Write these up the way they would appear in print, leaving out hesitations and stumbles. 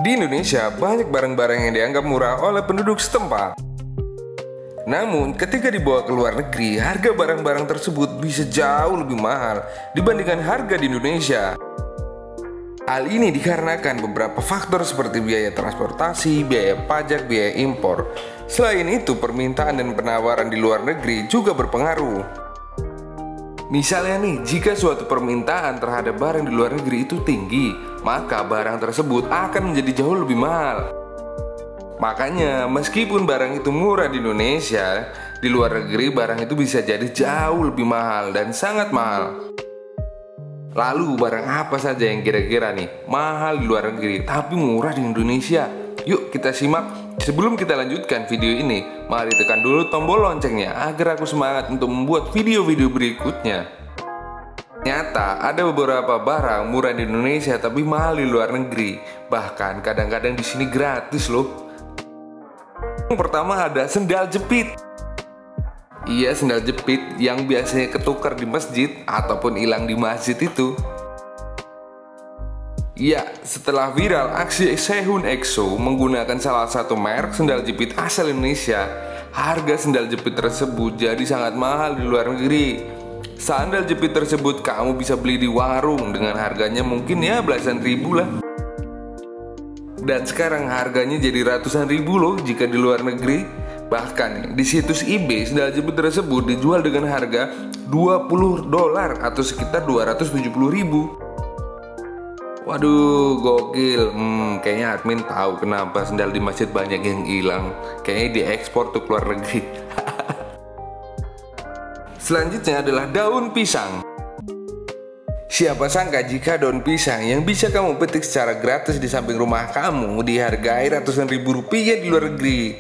Di Indonesia, banyak barang-barang yang dianggap murah oleh penduduk setempat. Namun, ketika dibawa ke luar negeri, harga barang-barang tersebut bisa jauh lebih mahal dibandingkan harga di Indonesia. Hal ini dikarenakan beberapa faktor seperti biaya transportasi, biaya pajak, biaya impor. Selain itu, permintaan dan penawaran di luar negeri juga berpengaruh. Misalnya nih, jika suatu permintaan terhadap barang di luar negeri itu tinggi, maka barang tersebut akan menjadi jauh lebih mahal. Makanya, meskipun barang itu murah di Indonesia, di luar negeri barang itu bisa jadi jauh lebih mahal dan sangat mahal. Lalu, barang apa saja yang kira-kira nih mahal di luar negeri tapi murah di Indonesia? Yuk kita simak. Sebelum kita lanjutkan video ini, mari tekan dulu tombol loncengnya agar aku semangat untuk membuat video-video berikutnya. Ternyata ada beberapa barang murah di Indonesia tapi mahal di luar negeri. Bahkan kadang-kadang di sini gratis loh. Yang pertama ada sendal jepit. Iya, sendal jepit yang biasanya ketukar di masjid ataupun hilang di masjid itu. Ya, setelah viral aksi Sehun EXO menggunakan salah satu merek sendal jepit asal Indonesia, harga sendal jepit tersebut jadi sangat mahal di luar negeri. Sandal jepit tersebut kamu bisa beli di warung dengan harganya mungkin ya belasan ribu lah. Dan sekarang harganya jadi ratusan ribu loh jika di luar negeri. Bahkan di situs eBay sendal jepit tersebut dijual dengan harga $20 atau sekitar 270.000. Waduh, gokil. Kayaknya admin tahu kenapa sendal di masjid banyak yang hilang. Kayaknya diekspor tuh ke luar negeri. Selanjutnya adalah daun pisang. Siapa sangka jika daun pisang yang bisa kamu petik secara gratis di samping rumah kamu dihargai ratusan ribu rupiah di luar negeri.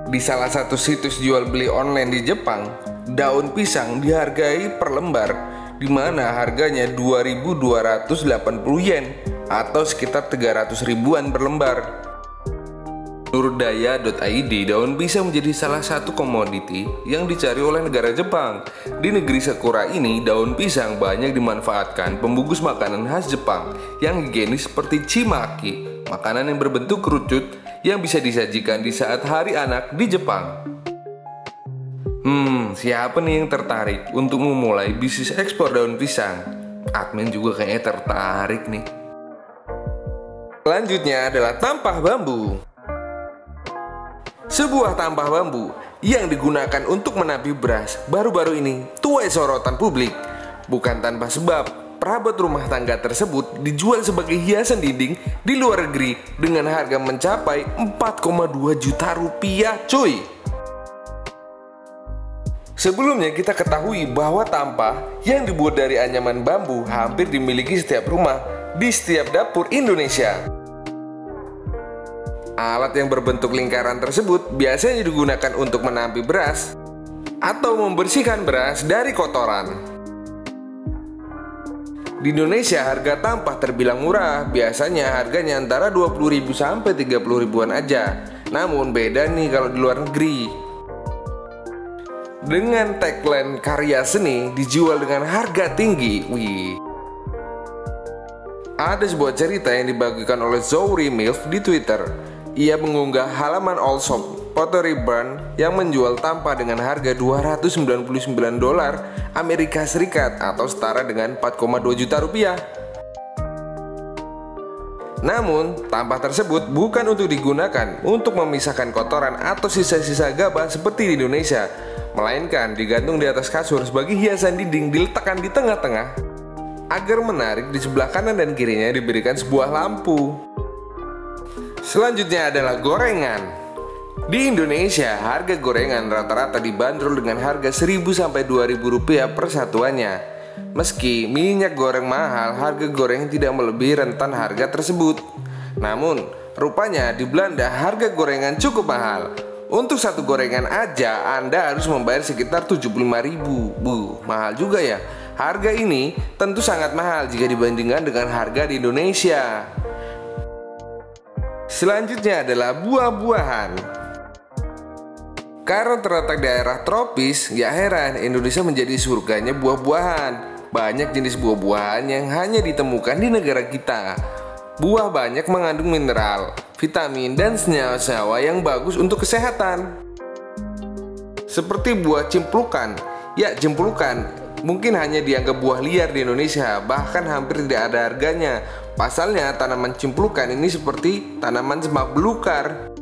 Di salah satu situs jual beli online di Jepang, daun pisang dihargai per lembar, di mana harganya 2.280 yen atau sekitar 300 ribuan per lembar. Menurut daya.id, daun pisang menjadi salah satu komoditi yang dicari oleh negara Jepang. Di negeri Sakura ini, daun pisang banyak dimanfaatkan pembungkus makanan khas Jepang yang higienis seperti chimaki, makanan yang berbentuk kerucut yang bisa disajikan di saat hari anak di Jepang. Siapa nih yang tertarik untuk memulai bisnis ekspor daun pisang? Admin juga kayaknya tertarik nih. Selanjutnya adalah tampah bambu. Sebuah tampah bambu yang digunakan untuk menapi beras baru-baru ini tuai sorotan publik. Bukan tanpa sebab, perabot rumah tangga tersebut dijual sebagai hiasan dinding di luar negeri dengan harga mencapai 4,2 juta rupiah cuy. Sebelumnya kita ketahui bahwa tampah yang dibuat dari anyaman bambu hampir dimiliki setiap rumah di setiap dapur Indonesia. Alat yang berbentuk lingkaran tersebut biasanya digunakan untuk menampi beras atau membersihkan beras dari kotoran. Di Indonesia harga tampah terbilang murah, biasanya harganya antara 20.000 sampai 30 ribuan aja. Namun beda nih kalau di luar negeri. Dengan tagline karya seni dijual dengan harga tinggi. Ada sebuah cerita yang dibagikan oleh Zouri Milf di Twitter. Ia mengunggah halaman All Shop Pottery Barn yang menjual tampah dengan harga $299 Amerika Serikat atau setara dengan 4,2 juta rupiah. Namun, tampah tersebut bukan untuk digunakan untuk memisahkan kotoran atau sisa-sisa gabah seperti di Indonesia, melainkan digantung di atas kasur sebagai hiasan dinding, diletakkan di tengah-tengah agar menarik. Di sebelah kanan dan kirinya diberikan sebuah lampu. Selanjutnya adalah gorengan. Di Indonesia, harga gorengan rata-rata dibanderol dengan harga 1.000 sampai 2.000 rupiah per satuannya. Meski minyak goreng mahal, harga goreng tidak melebihi rentan harga tersebut. Namun, rupanya di Belanda harga gorengan cukup mahal. Untuk satu gorengan aja Anda harus membayar sekitar 75.000. Mahal juga ya. Harga ini tentu sangat mahal jika dibandingkan dengan harga di Indonesia. Selanjutnya adalah buah-buahan. Karena terletak di daerah tropis, gak heran Indonesia menjadi surganya buah-buahan. Banyak jenis buah-buahan yang hanya ditemukan di negara kita. Buah banyak mengandung mineral, vitamin, dan senyawa-senyawa yang bagus untuk kesehatan. Seperti buah cimplukan. Ya, cimplukan mungkin hanya dianggap buah liar di Indonesia, bahkan hampir tidak ada harganya. Pasalnya, tanaman cimplukan ini seperti tanaman semak belukar.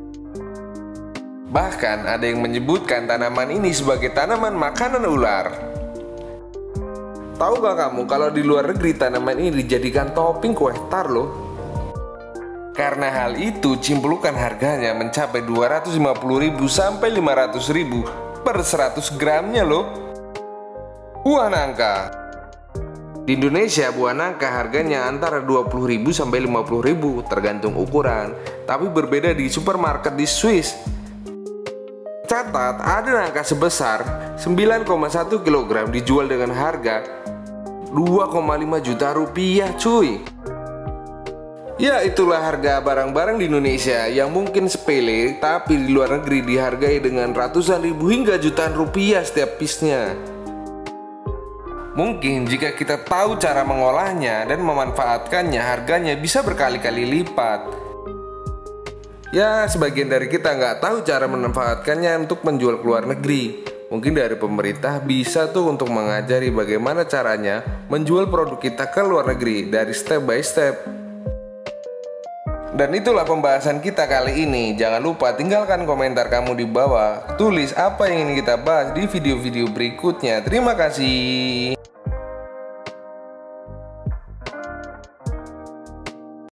Bahkan ada yang menyebutkan tanaman ini sebagai tanaman makanan ular. Tahu gak kamu kalau di luar negeri tanaman ini dijadikan topping kue tar loh? Karena hal itu, cimplukan harganya mencapai 250.000 sampai 500.000 per 100 gramnya loh. Buah nangka. Di Indonesia, buah nangka harganya antara 20.000 sampai 50.000 tergantung ukuran, tapi berbeda di supermarket di Swiss. Catat, ada nangka sebesar 9,1 kg dijual dengan harga 2,5 juta rupiah cuy. Ya, itulah harga barang-barang di Indonesia yang mungkin sepele, tapi di luar negeri dihargai dengan ratusan ribu hingga jutaan rupiah setiap piece-nya. Mungkin jika kita tahu cara mengolahnya dan memanfaatkannya, harganya bisa berkali-kali lipat. Ya, sebagian dari kita nggak tahu cara memanfaatkannya untuk menjual ke luar negeri. Mungkin dari pemerintah bisa tuh untuk mengajari bagaimana caranya menjual produk kita ke luar negeri dari step by step. Dan itulah pembahasan kita kali ini. Jangan lupa tinggalkan komentar kamu di bawah. Tulis apa yang ingin kita bahas di video-video berikutnya. Terima kasih.